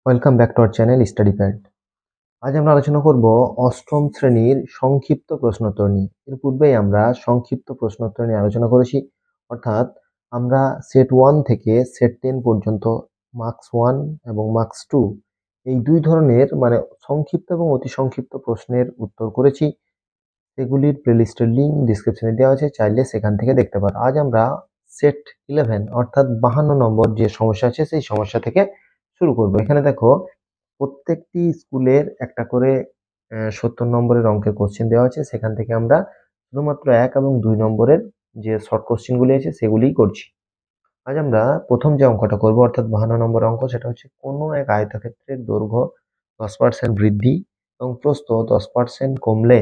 Welcome back to our channel study pad. আজ আমরা আলোচনা করব অষ্টম শ্রেণীর সংক্ষিপ্ত প্রশ্নোত্তর নিয়ে। এর পূর্বেই আমরা সংক্ষিপ্ত প্রশ্নোত্তর নিয়ে আলোচনা করেছি, অর্থাৎ আমরা সেট 1 থেকে সেট 10 পর্যন্ত মার্কস 1 এবং মার্কস 2 এই দুই ধরনের সংক্ষিপ্ত এবং অতি সংক্ষিপ্ত প্রশ্নের উত্তর করেছি। সেগুলির প্লেলিস্টের লিঙ্ক ডিসক্রিপশনে দেওয়া আছে, চাইলে সেখান থেকে দেখতে পারো। আজ আমরা সেট 11 অর্থাৎ 52 নম্বর যে সমস্যা আছে সেই সমস্যা থেকে শুরু করব। এখানে দেখো, প্রত্যেকটি স্কুলের একটা করে 70 নম্বরের অঙ্কের কোশ্চেন দেওয়া আছে। সেখান থেকে আমরা শুধুমাত্র 1 এবং 2 নম্বরের যে শর্ট কোশ্চেনগুলি আছে সেগুলিই করছি। আজ আমরা প্রথম যে অঙ্কটা করব, অর্থাৎ 52 নম্বর অঙ্ক, সেটা হচ্ছে কোনো এক আয়তক্ষেত্রের দৈর্ঘ্য 10% বৃদ্ধি এবং প্রস্থ 10% কমলে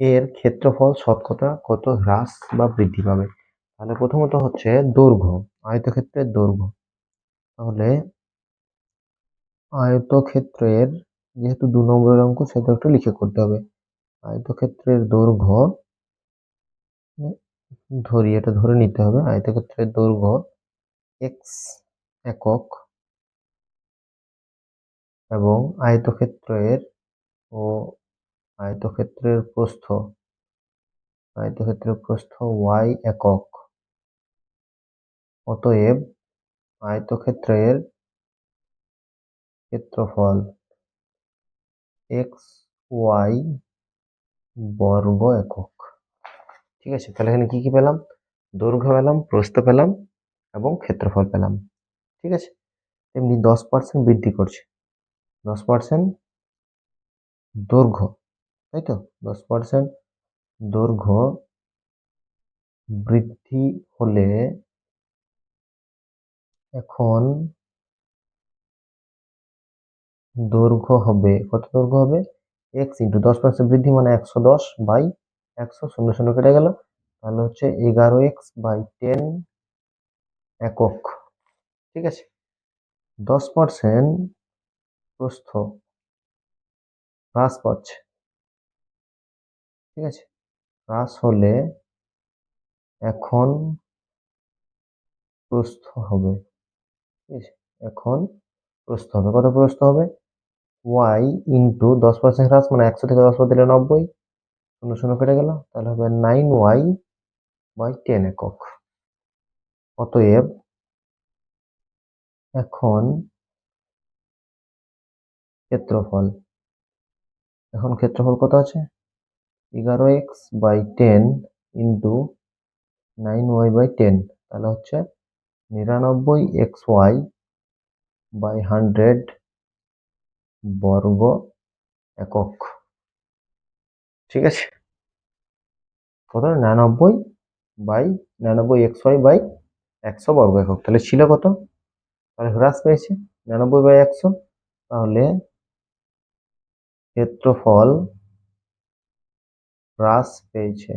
এর ক্ষেত্রফল শতকরা কত হ্রাস বা বৃদ্ধি পাবে। তাহলে প্রথমত হচ্ছে দৈর্ঘ্য, আয়তক্ষেত্রের দৈর্ঘ্য। তাহলে আয়তক্ষেত্রের, যেহেতু 2 নম্বরের অঙ্ক, সেটা একটু লিখে করতে হবে। আয়তক্ষেত্রের দৈর্ঘ্য, এটা ধরে নিতে হবে। আয়তক্ষেত্রের দৈর্ঘ্য এক্স একক এবং আয়তক্ষেত্রের প্রস্থ ওয়াই একক। অতএব আয়তক্ষেত্রের ক্ষেত্রফল এক্স ওয়াই বর্গ একক। ঠিক আছে, তাহলে এখানে কি কি পেলাম? দৈর্ঘ্য পেলাম, প্রস্থ পেলাম এবং ক্ষেত্রফল পেলাম। ঠিক আছে, এমনি 10% বৃদ্ধি করছে, 10% দৈর্ঘ্য, তাই তো? 10% দৈর্ঘ্য বৃদ্ধি হলে এখন দৈর্ঘ্য হবে, কত দৈর্ঘ্য হবে? এক্স ইন্টু 10% বৃদ্ধি মানে 110 বাই 100, 0 0 কেটে গেল, তাহলে হচ্ছে 11x/10 একক। ঠিক আছে, 10% প্রস্থ হ্রাস পাচ্ছে। ঠিক আছে, হ্রাস হলে এখন প্রস্থ হবে। ঠিক আছে, এখন প্রস্থ হবে, কত প্রস্থ হবে? ওয়াই ইন্টু 10% হ্রাস মানে 100 থেকে 10 বাদ দিলে 90, 0 0 কেটে গেল, তাহলে হবে 9y/10 একক। অতএব এখন ক্ষেত্রফল, কত আছে? 11x/10 ইন্টু 9y/10, তাহলে হচ্ছে 99xy/100 বর্গ একক। ঠিক আছে, কত? 99xy/100 বর্গ একক। তাহলে ছিল কত? তাহলে হ্রাস পেয়েছে 99/100। তাহলে ক্ষেত্রফল হ্রাস পেয়েছে।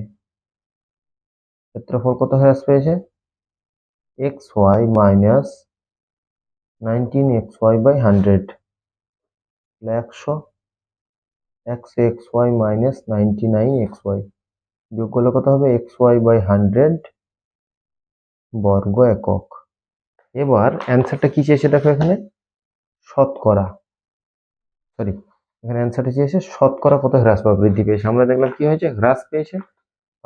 ক্ষেত্রফল কত হ্রাস পেয়েছে? xy minus 19xy/100, 100 xy minus 99xy বিয়োগ করলে কত হবে? xy/100 বর্গ একক। এবার অ্যান্সারটা কি চেয়েছে দেখো, এখানে শতকরা, এখানে অ্যান্সারটা চেয়েছে শতকরা কত হ্রাস বা বৃদ্ধি পেয়েছে। আমরা দেখলাম কি হয়েছে, হ্রাস পেয়েছে।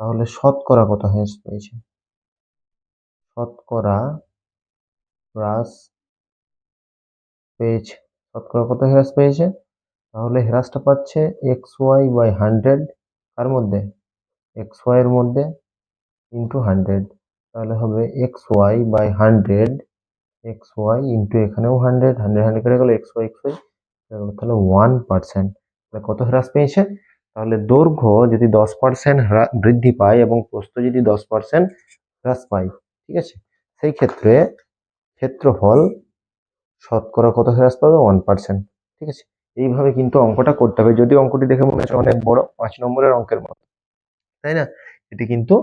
তাহলে শতকরা কত হ্রাস পেয়েছে? শতকরা হ্রাস পেয়েছে, শতকরা কত হ্রাস পেয়েছে? তাহলে হ্রাসটা পাচ্ছে xy/100, কার মধ্যে? xy এর মধ্যে ইন্টু 100, তাহলে হবে xy/100, xy ইন্টু এখানেও 100, 100 কেটে গেল, xy তাহলে 1%। তাহলে কত হ্রাস পেয়েছে? তাহলে দৈর্ঘ্য যদি 10% বৃদ্ধি পায় এবং প্রস্থ যদি 10% হ্রাস পায়, ঠিক আছে, সেই ক্ষেত্রে ক্ষেত্রফল শতকরা কত হ্রাস পাবে? 1%। ঠিক আছে, এইভাবে কিন্তু অঙ্কটা করতে হবে। যদি অঙ্কটি দেখে মনে হচ্ছে অনেক বড়, 5 নম্বরের অঙ্কের মতো, তাই না? এটি কিন্তু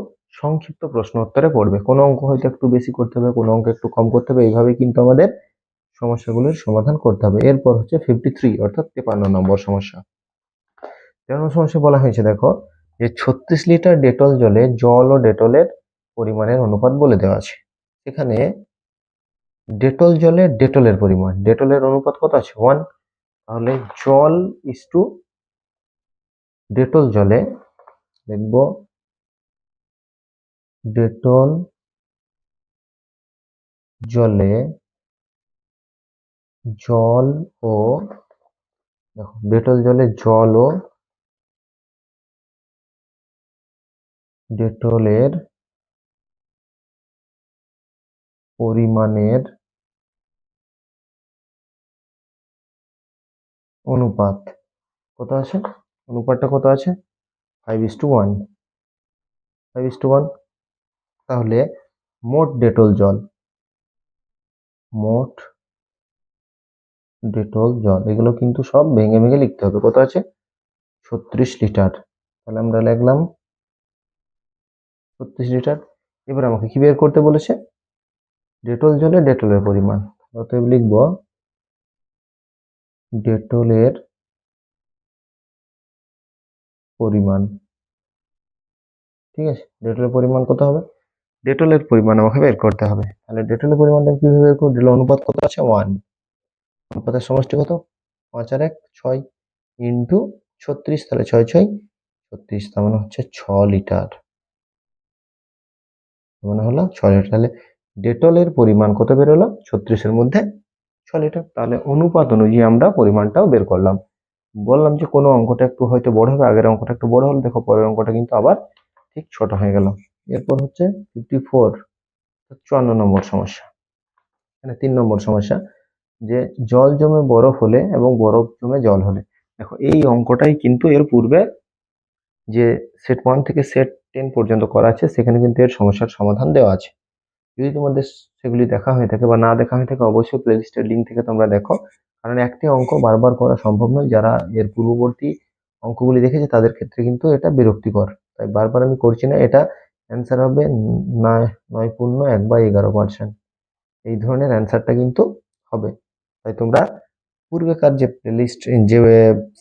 সংক্ষিপ্ত প্রশ্ন উত্তরে পড়বে। কোনো অঙ্ক হয়তো একটু বেশি করতে হবে, কোনো অঙ্ক একটু কম করতে হবে। এইভাবে কিন্তু আমাদের সমস্যাগুলোর সমাধান করতে হবে। এরপর হচ্ছে 53 অর্থাৎ 53 নম্বর সমস্যা। 53 সমস্যা বলা হয়েছে, দেখো, যে 36 লিটার ডেটল জলে জল ও ডেটলের পরিমাণের অনুপাত বলে দেওয়া আছে। এখানে ডেটল জলে ডেটলের পরিমাণ, ডেটলের অনুপাত কত আছে 1, তাহলে জল ইস টু ডেটল জলে লিখব ডেটল জলে জল ও, দেখো ডেটল জলে জল ও ডেটলের পরিমাণের অনুপাত কত আছে, অনুপাতটা কত আছে 5:1, 5:1। তাহলে মোট ডেটল জল, মোট ডেটল জল এগুলো কিন্তু সব ভেঙে ভেঙে লিখতে হবে, কত আছে 36 লিটার। তাহলে আমরা লিখলাম 36 লিটার। এবার আমাকে কি বের করতে বলেছে, ডেটল জলে ডেটলের পরিমাণ, অতএব লিখব ডেটলের পরিমাণ। ঠিক আছে, ডেটলের পরিমাণ কত হবে, ডেটলের পরিমাণ আমাকে বের করতে হবে। তাহলে ডেটলের পরিমাণটা কিভাবে বের করব, ডেটল অনুপাত কত আছে 1, অনুপাতের সমষ্টি কত 5 আর 1 6 ইন্টু 36, তাহলে 6 6 36, তার মানে হচ্ছে 6 লিটার, মানে হলো 6 লিটার। তাহলে ডেটলের পরিমাণ কত বের হলো 36 এর মধ্যে 6 লিটার। তাহলে অনুপাত অনুযায়ী আমরা পরিমাণটাও বের করলাম। বললাম যে কোনো অঙ্কটা একটু হয়তো বড় হবে, আগের অঙ্কটা একটু বড় হলো, দেখো পরের অঙ্কটা কিন্তু আবার ঠিক ছোট হয়ে গেল। এরপর হচ্ছে 54, 54 নম্বর সমস্যা। এখানে 3 নম্বর সমস্যা, যে জল জমে বরফ হলে এবং বরফ জমে জল হলে। দেখো এই অঙ্কটাই কিন্তু এর পূর্বে যে সেট 1 থেকে সেট 10 পর্যন্ত করা আছে সেখানে কিন্তু এর সমস্যার সমাধান দেওয়া আছে। যদি তোমাদের সেগুলি দেখা হয়ে থাকে বা না দেখা হয়ে থাকে, অবশ্যই প্লেলিস্টের লিঙ্ক থেকে তোমরা দেখো, কারণ একটি অঙ্ক বারবার করা সম্ভব নয়। যারা এর পূর্ববর্তী অঙ্কগুলি দেখেছে তাদের ক্ষেত্রে কিন্তু এটা বিরক্তিকর, তাই বারবার আমি করছি না। এটা অ্যান্সার হবে 9.1/11%, এই ধরনের অ্যান্সারটা কিন্তু হবে। তাই তোমরা পূর্বেকার যে প্লেলিস্ট যে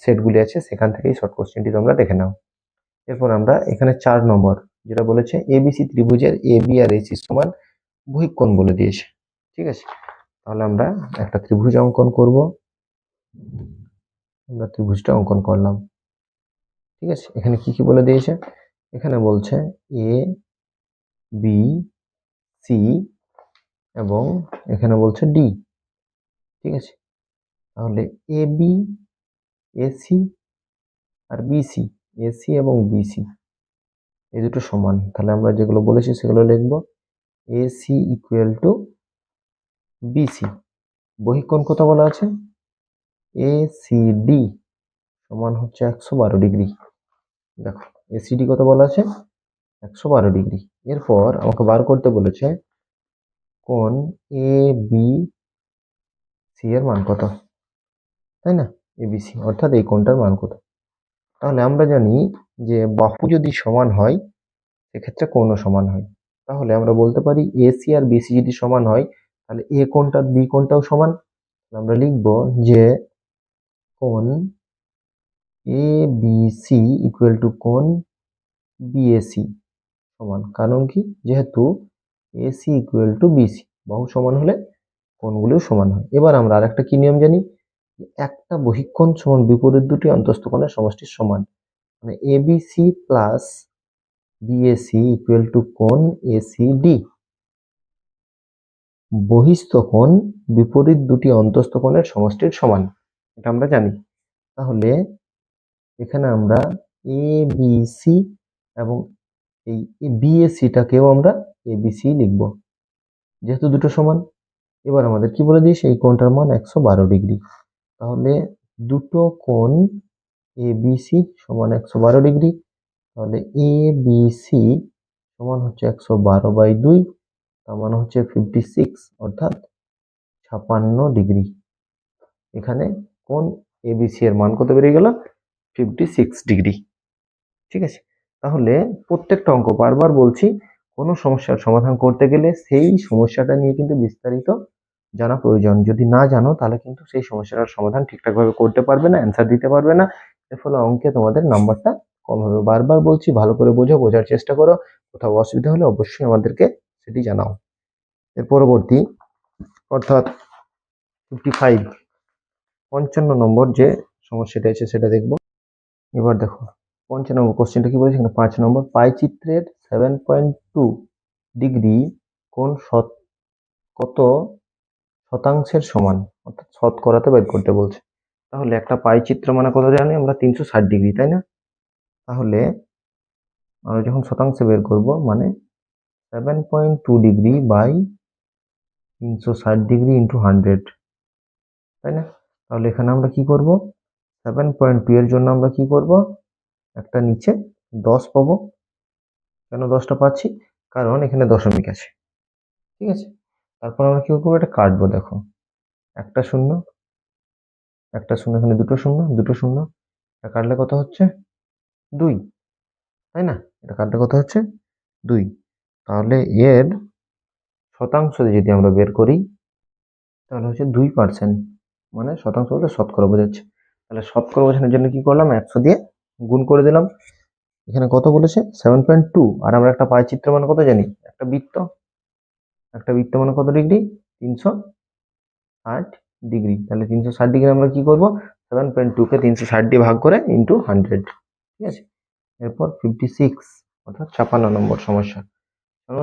সেটগুলি আছে সেখান থেকেই শর্ট কোশ্চেনটি তোমরা দেখে নাও। এরপর আমরা এখানে 4 নম্বর যেটা বলেছে এবিসি ত্রিভুজের এ বি আর এসি সমান বহিঃকোণ বলে দিয়েছে। ঠিক আছে, তাহলে আমরা একটা ত্রিভুজ অঙ্কন করব, আমরা ত্রিভুজটা অঙ্কন করলাম। ঠিক আছে, এখানে কি কি বলে দিয়েছে, এখানে বলছে এ বি সি এবং এখানে বলছে ডি। ঠিক আছে, তাহলে A B AC R BC, AC এবং বিসি এই দুটো সমান। তাহলে আমরা যেগুলো বলেছি সেগুলো লিখব, এসি ইকুয়াল টু বিসি, বহিঃকোণ কত বলা আছে এসিডি সমান হচ্ছে 112 ডিগ্রি। দেখো এসিডি কত বলা আছে 112 ডিগ্রি। এরপর আমাকে বার করতে বলেছে কোণ এ বি সি এর মান কত, তাই না, এবিসি অর্থাৎ এই কোণটার মান কত। তাহলে আমরা জানি যে বাহু যদি সমান হয় সেক্ষেত্রে কোণও সমান হয়। তাহলে আমরা বলতে পারি এসি আর বিসি যদি সমান হয় তাহলে এ কোণটা বি কোণটাও সমান। আমরা লিখব যে কোণ A B C equal to কোণ বিএসি সমান, কারণ কি, যেহেতু এসি ইকুয়াল টু বিসি, বাহু সমান হলে কোণগুলিও সমান হয়। এবার আমরা আরেকটা কি নিয়ম জানি, একটা বহিঃকোণ সমান বিপরীত দুটি অন্তস্থ কোণের সমষ্টির সমান, মানে ABC plus BAC equal to কোণ এসিডি। বহিস্থ কোণ বিপরীত দুটি অন্তস্থ কোণের সমষ্টির সমান, এটা আমরা জানি। তাহলে এখানে আমরা এ বি সি এবং এই বিএসিটাকেও আমরা এবিসি লিখব, যেহেতু দুটো সমান। এবার আমাদের কি বলে দিয়েছে, এই কোণটার মান 112 ডিগ্রি। তাহলে দুটো কোণ এবিসি সমান 112 ডিগ্রি। তাহলে এবিসি সমান হচ্ছে 112/2, তার মানে হচ্ছে 56, অর্থাৎ 56 ডিগ্রি। এখানে কোণ এবিসি এর মান কত বেরিয়ে গেল 56 ডিগ্রি। ঠিক আছে, তাহলে প্রত্যেকটা অঙ্ক বারবার বলছি, কোনো সমস্যার সমাধান করতে গেলে সেই সমস্যাটা নিয়ে কিন্তু বিস্তারিত জানা প্রয়োজন। যদি না জানো তাহলে কিন্তু সেই সমস্যাটার সমাধান ঠিকঠাকভাবে করতে পারবে না, অ্যান্সার দিতে পারবে না, এর ফলে অঙ্কে তোমাদের নাম্বারটা কম হবে। বারবার বলছি ভালো করে বোঝো, বোঝার চেষ্টা করো, কোথাও অসুবিধা হলে অবশ্যই আমাদেরকে সেটি জানাও। এর পরবর্তী অর্থাৎ 55 55 নম্বর যে সমস্যাটা আছে সেটা দেখব। এবার দেখো 55 নম্বর কোশ্চেনটা কি বলেছে, এখানে 5 নম্বর পাই চিত্রের 7.2 ডিগ্রি কোণ কত শতাংশের সমান, অর্থাৎ শতকরাতে বের করতে বলছে। তাহলে একটা পাই চিত্র মানে কত জানি আমরা, 360 ডিগ্রি, তাই না? তাহলে আমরা যখন শতাংশে বের করব মানে 7.2 ডিগ্রি বাই 360 ডিগ্রি ইন্টু 100, তাই না? তাহলে এখানে আমরা কি করব, 7.2 এর জন্য আমরা কি করব, একটা নিচে 10 পাবো। কেন 10টা পাচ্ছি, কারণ এখানে দশমিক আছে, ঠিক আছে। তারপর আমরা কি করবো, এটা কাটবো, দেখো একটা শূন্য একটা শূন্য, এখানে দুটো শূন্য দুটো শূন্য, এটা কাটলে কত হচ্ছে 2, তাই না? এটা কাটলে কত হচ্ছে 2। তাহলে এর শতাংশ যদি আমরা বের করি তাহলে হচ্ছে 2%, মানে শতাংশ বলতে শতকরা বোঝাচ্ছে। তাহলে শতকরা বোঝানোর জন্য কি করলাম, 100 দিয়ে গুণ করে দিলাম। এখানে কত বলেছে 7.2, আর আমরা একটা পাই চিত্র মানে কত জানি, একটা বৃত্ত মানে কত ডিগ্রি, 360 ডিগ্রি। তাহলে 360 ডিগ্রি আমরা কি করব, 7.2 কে 360 দিয়ে ভাগ করে ইন্টু 100, ঠিক আছে। এরপর 56 অর্থাৎ 56 নম্বর সমস্যা।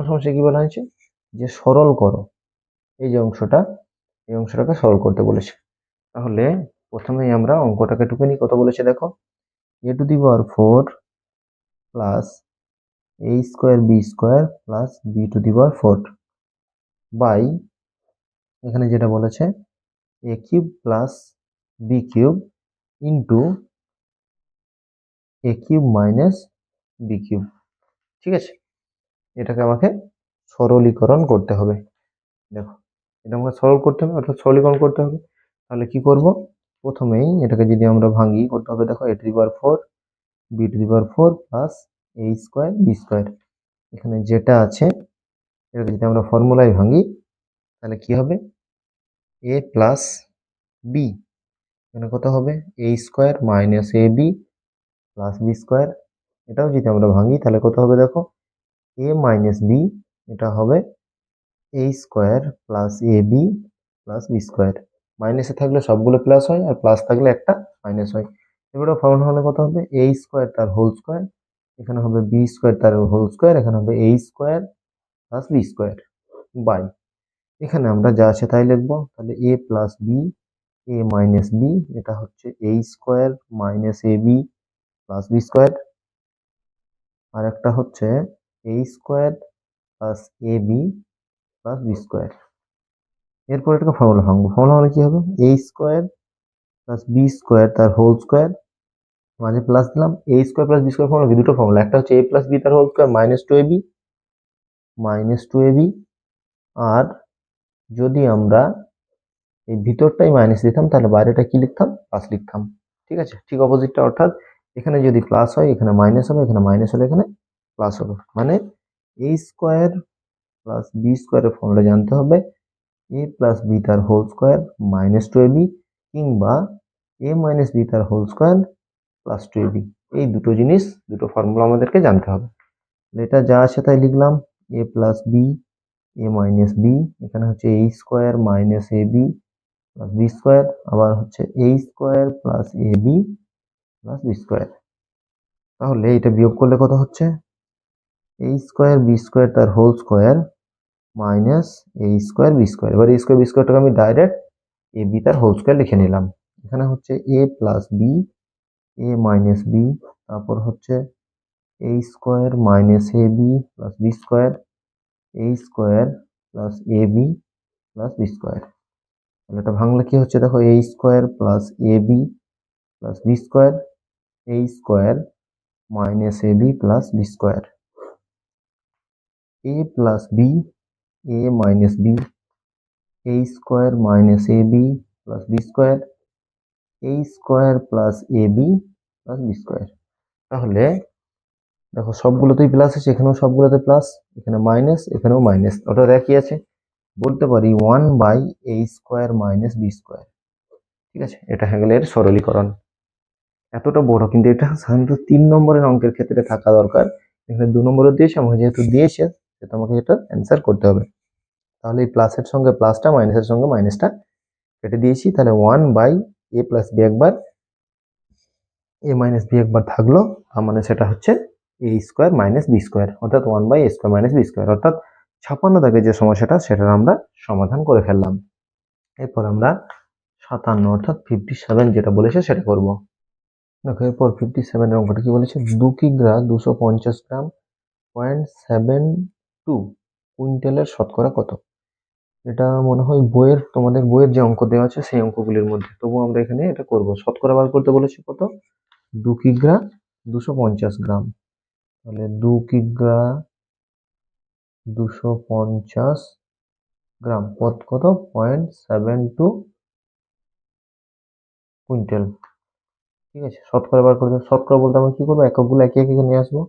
সমস্যা কি বলা হয়েছে, যে সরল করো এই যে অংশটা, এই অংশটাকে সরল করতে বলেছে। তাহলে প্রথমেই আমরা অঙ্কটাকে টুকে নিই। কত বলেছে দেখো, a⁴ plus a² plus b⁴ by, এখানে যেটা বলেছে a³ plus b³ into a³ minus b³, ঠিক আছে। এটাকে আমাকে সরলীকরণ করতে হবে। দেখো এটা আমাকে সরল করতে হবে, অর্থাৎ সরলীকরণ করতে হবে। তাহলে কি করব, প্রথমেই এটাকে যদি আমরা ভাঙি করতে হবে, দেখো a⁴ b⁴ plus a² b², এখানে যেটা আছে এটাকে যদি আমরা ফর্মুলায় ভাঙি তাহলে কি হবে, a প্লাস বি, এখানে কত হবে a² minus ab plus b², এটাও যদি আমরা ভাঙি তাহলে কত হবে দেখো, a মাইনাস বি, এটা হবে a² plus ab plus b²। মাইনাসে থাকলে সবগুলো প্লাস হয়, আর প্লাস থাকলে একটা মাইনাস হয়। এবারে ফর্মুলা হলে কত হবে, a² তার হোল স্কোয়ার, এখানে হবে b² তার হোল স্কোয়ার, এখানে হবে a² প্লাস b² বাই, এখানে আমরা যা আছে তাই লিখবো। তাহলে a plus B, a minus B, এটা হচ্ছে a² minus ab plus b², আর একটা হচ্ছে a² plus ab plus b²। এরপর এটাকে ফর্মুলা ভাঙবো, ফর্মুলা হলে কি হবে, a² প্লাস b² তার হোল স্কোয়ার, মাঝে প্লাস দিলাম, a² প্লাস b² ফর্মুলা কি, দুটো ফর্মুলা, একটা হচ্ছে a প্লাস b তার হোল স্কোয়ার -2ab, আর যদি আমরা এই ভিতরটাই মাইনাস দিতাম তাহলে বাইরেটা কি লিখতাম, প্লাস লিখতাম, ঠিক আছে। ঠিক অপোজিটটা, অর্থাৎ এখানে যদি প্লাস হয় এখানে মাইনাস হবে, এখানে মাইনাস হলে এখানে প্লাস হবে, মানে a² প্লাস b² এর ফর্মুলা জানতে হবে a প্লাস বি তার হোল স্কোয়ার -2ab, কিংবা a মাইনাস বি তার হোল স্কোয়ার প্লাস 2ab। এই দুটো জিনিস, দুটো ফর্মুলা আমাদেরকে জানতে হবে। এটা যা আছে তাই লিখলাম, a plus B, a minus B, এখানে হচ্ছে a² minus ab plus b², আবার হচ্ছে a² plus ab plus b²। তাহলে এটা বিয়োগ করলে কত হচ্ছে, a² b² তার whole square minus a² b²। এবার a² b²টাকে আমি ডাইরেক্ট a b তার হোল স্কোয়ার লিখে নিলাম। এখানে হচ্ছে a plus B, a minus B, তারপর হচ্ছে a² minus ab plus b², a² plus ab plus b²। তাহলে এটা ভাঙলে কি হচ্ছে দেখো, a² plus ab plus b², a² minus ab plus b², a plus B, a minus B, a² minus ab plus b², a² plus ab plus b²। তাহলে দেখো সবগুলোতেই plus আছে, এখানেও সবগুলোতে প্লাস, এখানে মাইনাস, এখানেও মাইনাস, ওটা একই আছে। বলতে পারি 1/a² মাইনাস b², ঠিক আছে। এটা হয়ে গেল এর সরলীকরণ। এতটা বড়, কিন্তু এটা সাধারণত 3 নম্বরের অঙ্কের ক্ষেত্রে থাকা দরকার। এখানে 2 নম্বরে দিয়েছে, আমাকে যেহেতু দিয়েছে সেহেতু আমাকে এটা অ্যান্সার করতে হবে। তাহলে এই প্লাসের সঙ্গে প্লাসটা, মাইনাসের সঙ্গে মাইনাসটা কেটে দিয়েছি। তাহলে 1/a + b একবার, a - b একবার থাকলো, তার মানে সেটা হচ্ছে a² - b², অর্থাৎ 1/a² - b², অর্থাৎ 56 দাগের যে সমস্যাটা সেটার আমরা সমাধান করে ফেললাম। এরপর আমরা 57 অর্থাৎ 57 যেটা বলেছে সেটা করব। দেখো এরপর 57 এর অঙ্কটা কি বলেছে, 2 কিগ্রা 250 গ্রাম 0.72 কুইন্টালের শতকরা কত? এটা মনে হয় তোমাদের বইয়ের যে অঙ্ক দেওয়া আছে সেই অঙ্কগুলির মধ্যে, তবু আমরা এখানে এটা করব। শতকরা বার করতে বলেছে কত, 2 কিগ্রা 250 গ্রাম, তাহলে 2 কিগ্রা 250 গ্রাম পদ কত, 0.72 কুইন্টাল। ঠিক আছে, শতকরা বার করতে, শতকরা বলতে আমরা কি করবো, এককগুলো একে একে নিয়ে আসবো।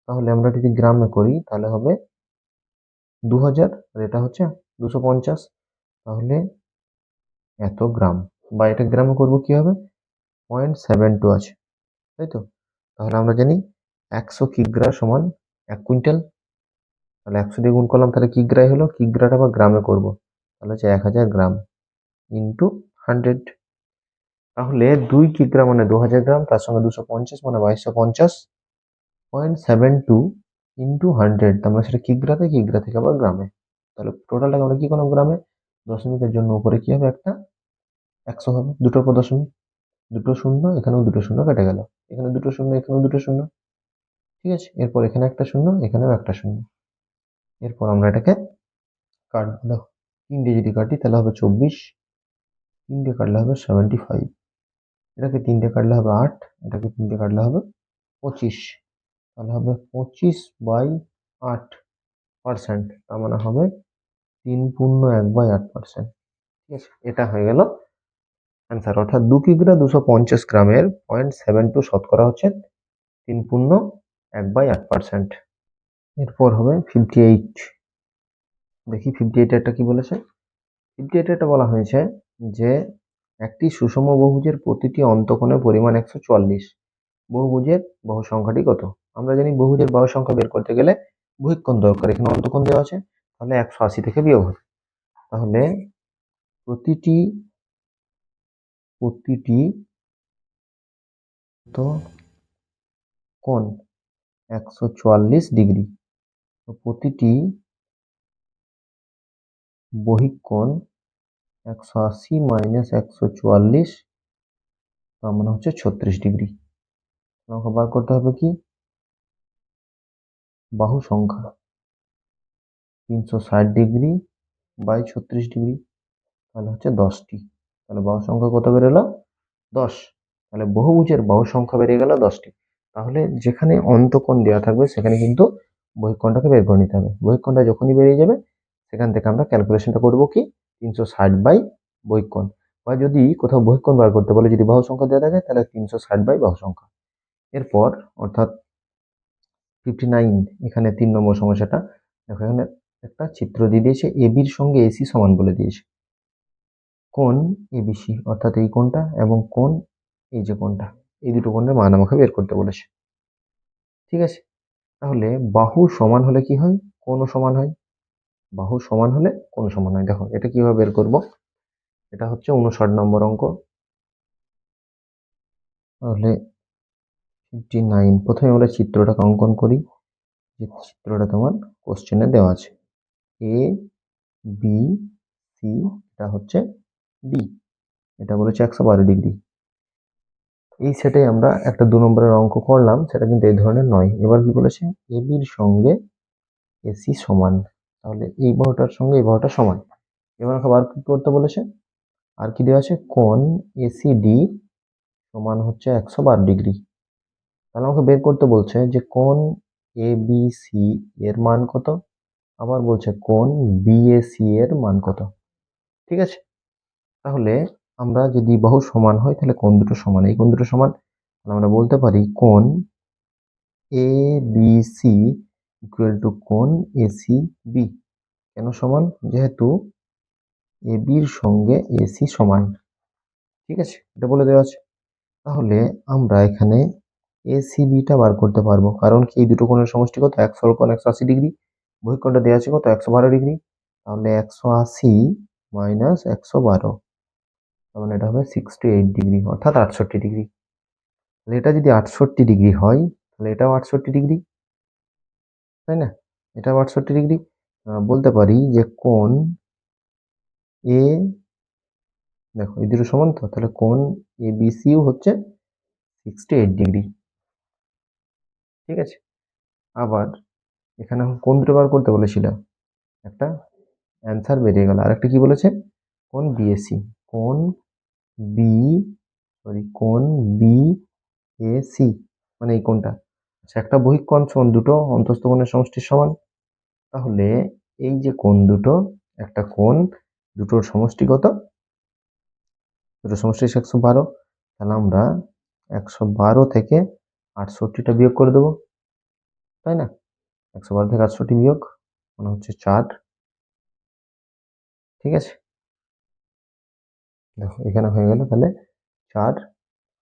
তাহলে আমরা যদি গ্রামে করি তাহলে হবে 2000, আর এটা হচ্ছে 250, তাহলে এত গ্রাম, বা এটা গ্রামে করবো কি হবে, 0.72 আছে, তাই তো। তাহলে আমরা জানি 100 কিগ্রা সমান 1 কুইন্টাল, তাহলে 100 দিয়ে গুণ করলাম, তাহলে কিগ্রাই হলো, কিগ্রাটা আবার গ্রামে করব, তাহলে হচ্ছে 1000 গ্রাম ইন্টু 100। তাহলে 2 কিগ্রা মানে 2000 গ্রাম, তার সঙ্গে 250 মানে 2250, 0.72 ইন্টু 100, তার মানে সেটা কিগ্রাতে, কিগ্রা থেকে আবার গ্রামে। তাহলে টোটালটাকে আমরা কি করলাম, গ্রামে, দশমিকের জন্য উপরে কি হবে, একটা 100 হবে, দুটোর পর দশমিক, দুটো শূন্য, এখানেও দুটো শূন্য কেটে গেল, এখানে দুটো শূন্য, এখানেও দুটো শূন্য। ঠিক আছে, এরপর এখানে একটা শূন্য, এখানেও একটা শূন্য। এরপর আমরা এটাকে কাটবো, দেখো 3 দিয়ে যদি কাটি তাহলে হবে 24, 3 দিয়ে কাটলে হবে 75, এটাকে 3 দিয়ে কাটলে হবে 8, এটাকে 3 দিয়ে কাটলে হবে 25, তাহলে হবে 25/8%, তার মানে হবে 3.1/8%। ঠিক আছে, এটা হয়ে গেল অ্যান্সার, অর্থাৎ 2 কিগ্রা 250 গ্রামের 0.72 শতকরা হচ্ছে 3.1/8%। এরপর হবে 58, দেখি 58 এটা কি বলেছে। 58 এটা বলা হয়েছে যে একটি সুষম বহুভুজের প্রতিটি অন্তকোণের পরিমাণ 144, বহুভুজের বাহু সংখ্যাটি কত? আমরা জানি বহুভুজের বাহু সংখ্যা বের করতে গেলে বহিঃকোণ দরকার, এখানে অন্তকোণ দেওয়া আছে, তাহলে 180 থেকে বিয়োগ হবে। তাহলে প্রতিটি তো কোণ 144 ডিগ্রি, তো প্রতিটি বহিঃকোণ 180 মাইনাস 144, তার মানে হচ্ছে 36 ডিগ্রি। আমাকে বার করতে হবে কি, বাহু সংখ্যা 360 ডিগ্রি বাই 36 ডিগ্রি, তাহলে হচ্ছে 10টি। তাহলে বাহু সংখ্যা কত বেরোলো, 10। তাহলে বহুভুজের বাহু সংখ্যা বেরিয়ে গেল 10টি। তাহলে যেখানে অন্তকোণ দেওয়া থাকবে সেখানে কিন্তু বহিঃকোণটাকে বের করে নিতে হবে। বহিঃকোণটা যখনই বেরিয়ে যাবে সেখান থেকে আমরা ক্যালকুলেশনটা করবো কি, 360 বাই বহিঃকোণ, বা যদি কোথাও বহিঃকোণ বার করতে বলে, যদি বাহু সংখ্যা দেওয়া থাকে তাহলে 360 বাই বাহু সংখ্যা। এরপর অর্থাৎ 59, এখানে 3 নম্বর সমস্যাটা দেখো, এখানে একটা চিত্র দিয়ে দিয়েছে, এবির সঙ্গে এসি সমান বলে দিয়েছে। কোণ এবিসি অর্থাৎ এই কোণটা এবং কোণ এই যে কোণটা, এই দুটো কোণের মান আমাকে বের করতে বলেছে। ঠিক আছে, তাহলে বাহু সমান হলে কি হয়, কোণও সমান হয়, বাহু সমান হলে কোণ সমান হয়। দেখো এটা কিভাবে বের করব, এটা হচ্ছে 59 নম্বর অঙ্ক। তাহলে 59, প্রথমে আমরা চিত্রটাকে অঙ্কন করি, যে চিত্রটা তোমার কোশ্চেনে দেওয়া আছে, এ বি সি, এটা হচ্ছে ডি, এটা বলেছে 112 ডিগ্রি। এই সেটে আমরা একটা 2 নম্বরের অঙ্ক করলাম, সেটা কিন্তু এই ধরনের নয়। এবার কি বলেছে, এবির সঙ্গে এসি সমান, তাহলে এই বাহুটার সঙ্গে এই বাহুটা সমান। এবার আমাকে বার কি করতে বলেছে, আর কি দেওয়া আছে, কোণ এসিডি সমান হচ্ছে 112 ডিগ্রি। তাহলে আমাকে বের করতে বলছে যে কোণ এবিসি এর মান কত, আবার বলছে কোণ বিএসি এর মান কত। ঠিক আছে, তাহলে আমরা যদি বাহু সমান হয় তাহলে কোণ দুটো সমান, এই কোণ দুটো সমান, তাহলে আমরা বলতে পারি কোণ A B C equal to কোণ এসি বি। কেন সমান, যেহেতু এ বির সঙ্গে এসি সমান। ঠিক আছে, এটা বলে দেওয়া আছে। তাহলে আমরা এখানে এসিবিটা বার করতে পারবো, কারণ কি এই দুটো কোণের সমষ্টি কত, এক সরল কোণ 180 ডিগ্রি, বহিঃকোণটা দেওয়া আছে কত, 112 ডিগ্রি। তাহলে 180 মাইনাস 112, তার মানে এটা হবে 68 ডিগ্রি, অর্থাৎ 68 ডিগ্রি। তাহলে এটা যদি 68 ডিগ্রি হয়, তাহলে এটাও 68 ডিগ্রি, তাই না? এটাও 68 ডিগ্রি। বলতে পারি যে কোণ এ, দেখো এই দুটো সমান তো, তাহলে কোণ এ বি সিও হচ্ছে 68 ডিগ্রি। ঠিক আছে, আবার এখানে কোণ দুটো বার করতে বলেছিল, একটা অ্যান্সার বেরিয়ে গেল। আর একটা কি বলেছে, কোণ বিএসি, কোণ বি, সরি কোণ বি এ সি, মানে এই কোণটা। আচ্ছা, একটা বহিঃ কোণ সমান দুটো অন্তঃস্থ কোণের সমষ্টির সমান। তাহলে এই যে কোণ দুটো, একটা কোণ দুটোর সমষ্টি কত? দুটোর সমষ্টি 112। তাহলে আমরা 112 থেকে 68টা বিয়োগ করে দেবো, তাই না? 112 থেকে 68 বিয়োগ মানে হচ্ছে 4। ঠিক আছে, দেখো এখানে হয়ে গেল তাহলে 4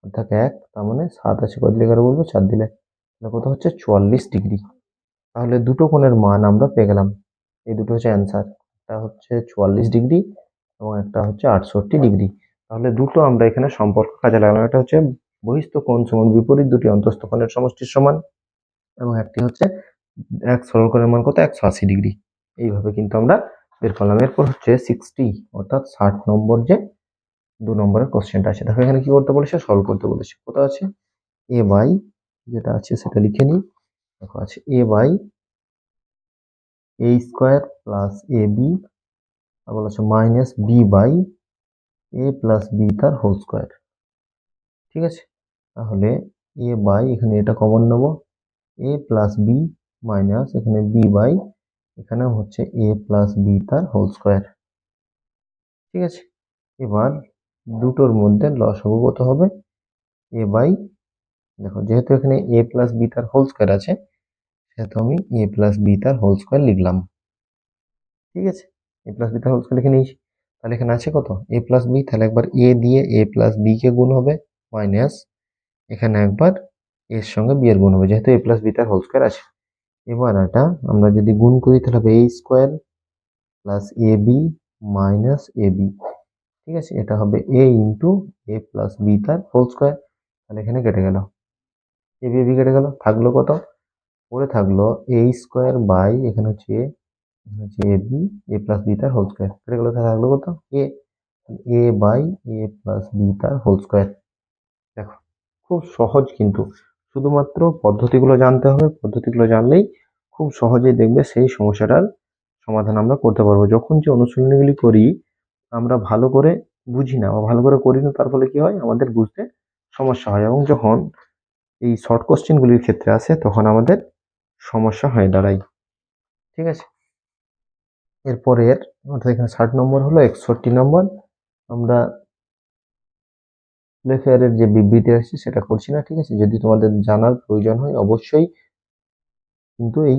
অর্থাৎ 1, তার মানে 7 আছে, কত দিলে 11 বলবো, 4 দিলে, তাহলে কত হচ্ছে 44 ডিগ্রি। তাহলে দুটো কোণের মান আমরা পেয়ে গেলাম। এই দুটো হচ্ছে অ্যান্সার, একটা হচ্ছে 44 ডিগ্রি এবং একটা হচ্ছে 68 ডিগ্রি। তাহলে দুটো আমরা এখানে সম্পর্ক কাজে লাগালাম। একটা হচ্ছে বহিস্থ কোণ সমান বিপরীত দুটি অন্তঃস্থ কোণের সমষ্টির সমান, এবং একটি হচ্ছে এক সরল কোণের মান কত, 180 ডিগ্রি। এইভাবে কিন্তু আমরা বের করলাম। এরপর হচ্ছে 60 অর্থাৎ 60 নম্বর যে 2 নম্বরের কোশ্চেনটা আছে, দেখো এখানে কি করতে বলেছে, সলভ করতে বলেছে। কত আছে, এ বাই, যেটা আছে সেটা লিখে নিই। দেখো আছে a by a square plus a b, আবার আছে minus b by a plus b তার হোল স্কোয়ার। ঠিক আছে, তাহলে এ বাই, এখানে এটা কমন নেব, এ প্লাস বি মাইনাস এখানে বি বাই, এখানে হচ্ছে এ প্লাস বি তার হোল স্কোয়ার। ঠিক আছে, এবার দুটোর মধ্যে লসাগু কত হবে, এ বাই, দেখো যেহেতু এখানে এ প্লাস বি তার হোল স্কোয়ার আছে, সেহেতু আমি এ প্লাস বি তার হোল স্কোয়ার লিখলাম। ঠিক আছে, এ প্লাস বি তার হোল স্কোয়ার লিখে নিয়েছি। তাহলে এখানে আছে কত, এ প্লাস বি, তাহলে একবার এ দিয়ে এ প্লাস বি কে গুণ হবে, মাইনাস এখানে একবার এর সঙ্গে বি এর গুণ হবে, যেহেতু এ প্লাস বি তার হোল স্কোয়ার আছে। এবার এটা আমরা যদি গুণ করি, তাহলে হবে এ square plus a B minus A B. ঠিক আছে, এটা হবে এ ইন্টু এ প্লাস বি তার হোল স্কোয়ার। তাহলে এখানে কেটে গেল, এ বি বি কেটে গেল, থাকলো কত, পরে থাকলো এ স্কোয়ার বাই, এখানে হচ্ছে A B A plus b তার হোল স্কোয়ার, কেটে গেল, তাহলে থাকলো কত, এ, এ বাই এ প্লাস বি তার হোল স্কোয়ার। দেখো খুব সহজ, কিন্তু শুধুমাত্র পদ্ধতিগুলো জানতে হবে, পদ্ধতিগুলো জানলেই খুব সহজেই দেখবে সেই সমস্যাটার সমাধান আমরা করতে পারবো। যখন যে অনুশীলনীগুলি করি আমরা ভালো করে বুঝি না বা ভালো করে করি না, তার ফলে কি হয়, আমাদের বুঝতে সমস্যা হয়, এবং যখন এই শর্ট কোশ্চেনগুলির ক্ষেত্রে আসে তখন আমাদের সমস্যা হয়ে দাঁড়ায়। ঠিক আছে, এরপরের অর্থাৎ এখানে 60 নম্বর হলো, 61 নম্বর আমরা প্লেফেয়ারের যে বিবৃতি আছে সেটা করছি না। ঠিক আছে, যদি তোমাদের জানার প্রয়োজন হয় অবশ্যই কিন্তু এই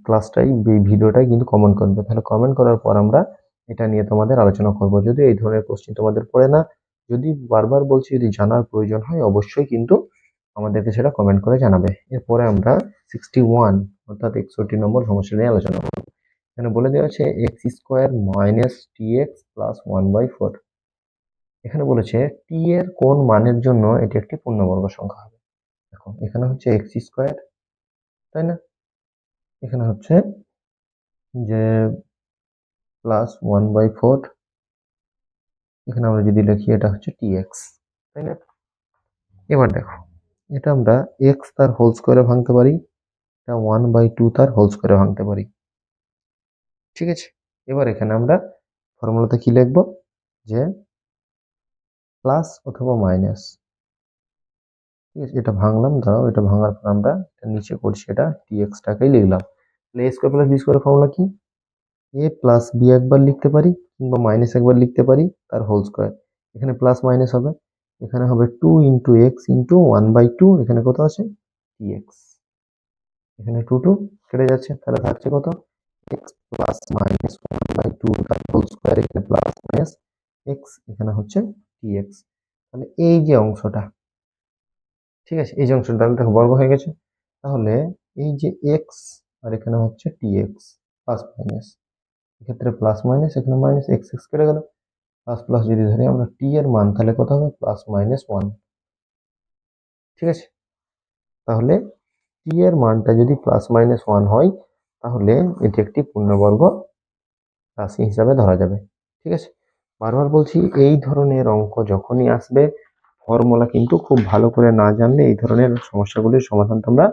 ক্লাসটাই, এই ভিডিওটাই কিন্তু কমেন্ট করবে, তাহলে কমেন্ট করার পর আমরা এটা নিয়ে তোমাদের আলোচনা করব। যদি এই ধরনের কোশ্চেন তোমাদের পড়ে না, যদি বারবার বলছি, যদি জানার প্রয়োজন হয় অবশ্যই কিন্তু আমাদেরকে সেটা কমেন্ট করে জানাবে। এরপরে আমরা 61 অর্থাৎ 61 নম্বর সমস্যা নিয়ে আলোচনা করব। এখানে বলে দেওয়া আছে x square minus T X plus 1/4। এখানে বলেছে টি এর কোন মানের জন্য এটি একটি পূর্ণবর্গ সংখ্যা হবে। দেখো এখানে হচ্ছে এক্স স্কোয়ার, তাই না, এখানে হচ্ছে যে প্লাস 1/4, এখানে আমরা যদি লিখি এটা হচ্ছে টি এক্স, তাই না। এবার দেখো এটা আমরা এক্স তার হোল স্কোয়ারে ভাঙতে পারি, এটা 1/2 তার হোল স্কোয়ারে ভাঙতে পারি। ঠিক আছে, এবার এখানে আমরা ফর্মুলাতে কি লিখবো, যে প্লাস অথবা মাইনাস। ঠিক আছে, এটা ভাঙলাম, দাঁড়াও এটা ভাঙার পর আমরা নিচে করছি, এটা টি এক্সটাকেই লিখলাম। তাহলে এ স্কোয়ার প্লাস বি স্কোয়ারের ফর্মুলা কি, এ প্লাস বি একবার লিখতে পারি কিংবা মাইনাস একবার লিখতে পারি তার হোল স্কোয়ার। এখানে প্লাস মাইনাস হবে, এখানে হবে 2 ইন্টু এক্স ইন্টু 1/2, এখানে কত আছে, টি এক্স, এখানে 2 কেটে যাচ্ছে, তাহলে থাকছে কত, এক্স প্লাস মাইনাস 1/2 তার হোল স্কোয়ার, এখানে প্লাস মাইনাস এক্স, এখানে হচ্ছে টি এক্স। তাহলে এই যে অংশটা, ঠিক আছে, এই যে অংশটা তাহলে দেখো বর্গ হয়ে গেছে। তাহলে এই যে এক্স আর এখানে হচ্ছে টি এক্স প্লাস মাইনাস, এক্ষেত্রে প্লাস মাইনাস, এখানে মাইনাস, এক্স এক্স কেটে গেল, প্লাস প্লাস যদি ধরি আমরা টি এর মান, তাহলে কত হবে? Plus minus 1। ঠিক আছে, তাহলে টি এর মানটা যদি প্লাস মাইনাস 1 হয়, তাহলে এটি একটি পূর্ণবর্গ রাশি হিসাবে ধরা যাবে। ঠিক আছে, বারবার বলছি, এই ধরনের অঙ্ক যখনই আসবে, ফর্মুলা কিন্তু খুব ভালো করে না জানলে এই ধরনের সমস্যাগুলির সমাধান তোমরা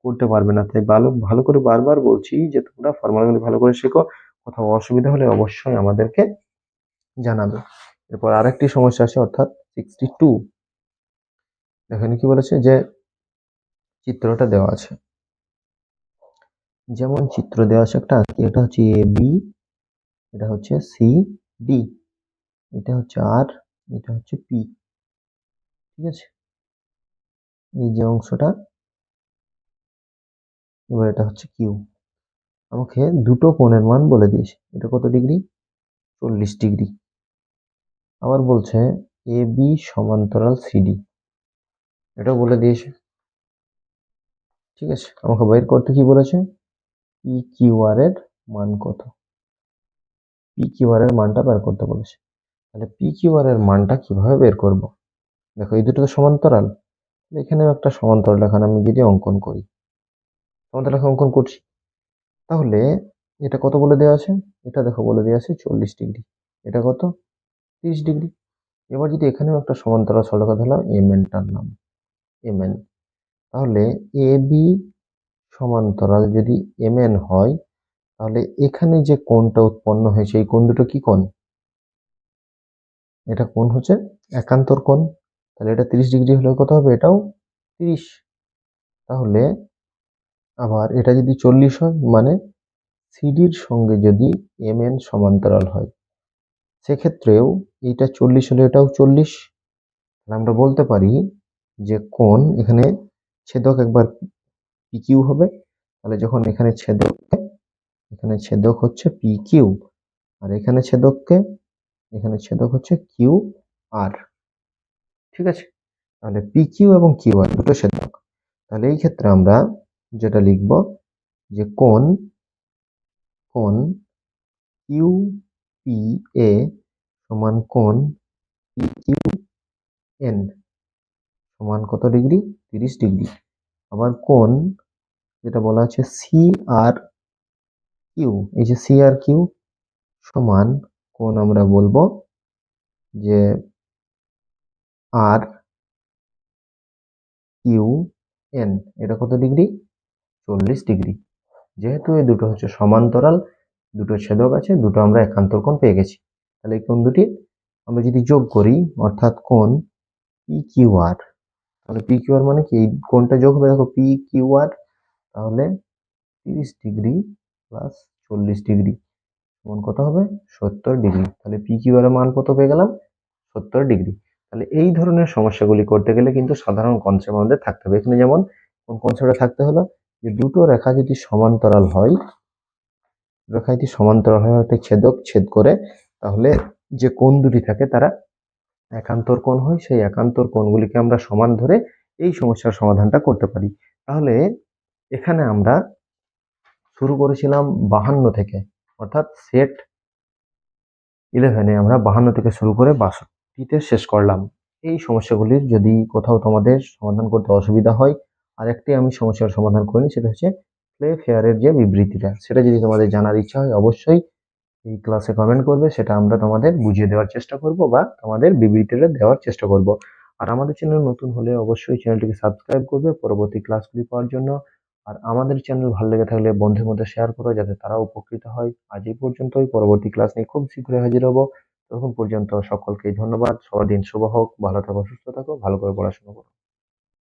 করতে পারবে না। তাই ভালো ভালো করে বারবার বলছি যে তোমরা ফর্মুলাগুলি ভালো করে শেখো। কোথাও অসুবিধা হলে অবশ্যই আমাদেরকে জানাবে। এরপর আরেকটি সমস্যা আছে, অর্থাৎ 62। এখানে কি বলেছে যে চিত্রটা দেওয়া আছে, যেমন চিত্র দেওয়া আছে একটা, এটা হচ্ছে এ বি, এটা হচ্ছে সি ডি, এটা হচ্ছে আর, এটা হচ্ছে পি। ঠিক আছে, এই যে অংশটা, এবার এটা হচ্ছে কিউ। আমাকে দুটো কোণের মান বলে দিয়েছে, এটা কত ডিগ্রি? 40 ডিগ্রি। আবার বলছে এ বি সমান্তরাল সিডি, এটাও বলে দিয়েছে। ঠিক আছে, আমাকে বের করতে কি বলেছে? পি কিউ আর এর মান কত, পি কিউ আর এর মানটা বের করতে বলেছে। তাহলে পি কিউ আর এর মানটা কিভাবে বের করব? দেখো, এই দুটো তো সমান্তরাল, এখানেও একটা সমান্তরাল রেখা আমি যদি অঙ্কন করি, সমান্তরাল রেখা অঙ্কন করছি, তাহলে এটা কত বলে দেওয়া আছে? এটা দেখো বলে দেওয়া আছে 40 ডিগ্রি, এটা কত? 30 ডিগ্রি। এবার যদি এখানেও একটা সমান্তরাল সরলরেখা ধরলাম, এম এন টানলাম, এম এন, তাহলে এ বি সমান্তরাল যদি এম এন হয়, তাহলে এখানে যে কোণটা উৎপন্ন হয়েছে, এই কোণ দুটো কি কোণ? এটা কোণ হচ্ছে একান্তর কোণ। তাহলে এটা 30 ডিগ্রি হলে কত হবে? এটাও 30। তাহলে আবার এটা যদি 40 হয়, মানে সিডির সঙ্গে যদি এম এন সমান্তরাল হয়, সেক্ষেত্রেও এটা 40 হলে এটাও 40। তাহলে আমরা বলতে পারি যে কোণ, এখানে ছেদক একবার পি কিউ হবে, তাহলে যখন এখানে ছেদক, এখানে ছেদক হচ্ছে পি কিউ, আর এখানে ছেদককে, এখানে ছেদক হচ্ছে কিউ আর। ঠিক আছে, তাহলে পি কিউ এবং কিউ আর দুটো ছেদক। তাহলে এই ক্ষেত্রে আমরা যেটা লিখব, যে কোণ, কোণ কিউ পি এ সমান কোণ পি কিউ এন সমান কত ডিগ্রি? 30 ডিগ্রি। আবার কোণ যেটা বলা আছে সি আর কিউ, এই যে সি আর কিউ সমান কোণ আমরা বলবো যে আর কিউ এন, এটা কত ডিগ্রি? 40 ডিগ্রি। যেহেতু এই দুটো হচ্ছে সমান্তরাল, দুটো ছেদক আছে, দুটো আমরা একান্তর কোণ পেয়ে গেছি। তাহলে এই কোণ দুটি আমরা যদি যোগ করি, অর্থাৎ কোণ পি কিউ আর, তাহলে পি কিউ আর মানে কি? এই কোণটা যোগ হবে, দেখো পি কিউ আর, তাহলে 30 ডিগ্রি প্লাস 40 ডিগ্রি সমান কত হবে? 70 ডিগ্রি। তাহলে পি কিউ আর এর মান কত পেয়ে গেলাম? 70 ডিগ্রি। তাহলে এই ধরনের সমস্যাগুলি করতে গেলে কিন্তু সাধারণ কনসেপ্ট আমাদের থাকতে হবে। এখানে যেমন কোন কনসেপ্টটা থাকতে হলো, যে দুটো রেখা যদি সমান্তরাল হয়, রেখাটি সমান্তরাল হয়, একটা ছেদক ছেদ করে, তাহলে যে কোণ দুটি থাকে তারা একান্তর কোণ হয়, সেই একান্তর কোণগুলিকে আমরা সমান ধরে এই সমস্যার সমাধানটা করতে পারি। তাহলে এখানে আমরা শুরু করেছিলাম 52 থেকে, অর্থাৎ সেট 11-এ আমরা 52 থেকে শুরু করে 62তে শেষ করলাম। এই সমস্যাগুলির যদি কোথাও তোমাদের সমাধান করতে অসুবিধা হয়, আরেকটি আমি সমস্যার সমাধান করিনি, সেটা হচ্ছে প্লে ফেয়ারের যে বিবৃতিটা, সেটা যদি তোমাদের জানার ইচ্ছা হয় অবশ্যই এই ক্লাসে কমেন্ট করবে, সেটা আমরা তোমাদের বুঝিয়ে দেওয়ার চেষ্টা করব বা তোমাদের বিবৃতিটা দেওয়ার চেষ্টা করব। আর আমাদের চ্যানেল নতুন হলে অবশ্যই চ্যানেলটিকে সাবস্ক্রাইব করবে পরবর্তী ক্লাসগুলি পাওয়ার জন্য। আর আমাদের চ্যানেল ভালো লেগে থাকলে বন্ধুদের মধ্যে শেয়ার করো, যাতে তারাও উপকৃত হয়। আজ এই পর্যন্তই, পরবর্তী ক্লাস নিয়ে খুব শীঘ্রই হাজির হব। তখন পর্যন্ত সকলকে ধন্যবাদ। সবার দিন শুভ হোক, ভালো থাকো, সুস্থ থাকো, ভালো করে পড়াশোনা করো।